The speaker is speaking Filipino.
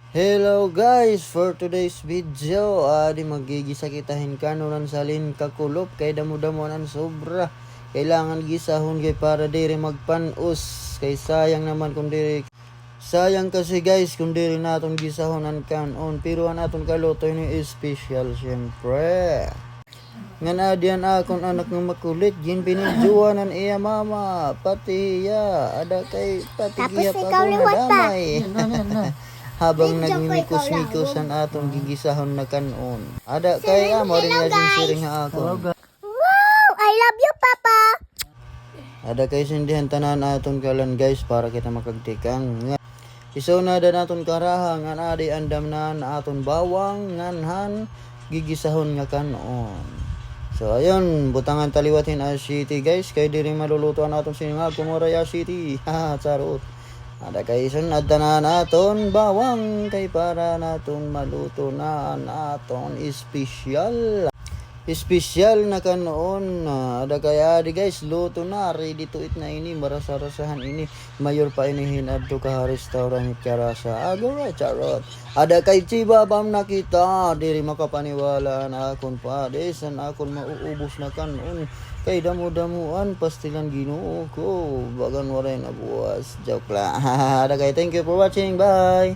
Hello guys, for today's video, di magigisa kitahin kanunan salin kakulop kay damo-damonan sobra. Kailangan gisahon kay para diri magpanus. Kay sayang naman kung diri sayang kasi guys kung diri naton gisahonan kanon. Pero ang aton kaluto ni special syempre. Nga na diyan akon anak ng makulit, gin pinidjuan ng iya mama, pati iya, ada kay pati Tapos giya ikaw pa liwat pa. damay. Habang nagmimikos-mikos ang atong gigisahon na kanon. Ada kay amo rin nga siring ha ako. Wow! I love you, Papa! Ada kay sindihan tanan aton kalan guys para kita makagtikang. Iso na da naton karahang nga adi andam na aton bawang nganhan gigisahon nga kanon. So ayun, butangan taliwatin as city guys kay diri malulutuan aton sinangag kumuraya city. Ha, charot. Ada kay sunad na naton bawang kay para naton maluto na naton special. Special na kanon. Ada kaya di guys, luto na, ready to eat na ini, marasa-rasahan ini. Mayor pa inihin adto ka restaurant karasa. Agora charot. Ada kay chibabam na kita, diri makapaniwala na akon pa, desan akon mauubos na kanon. Kay damo-damuan pastilan Ginoo ko. Bagan waray na buwas. Joke lang. Ada kay thank you for watching. Bye.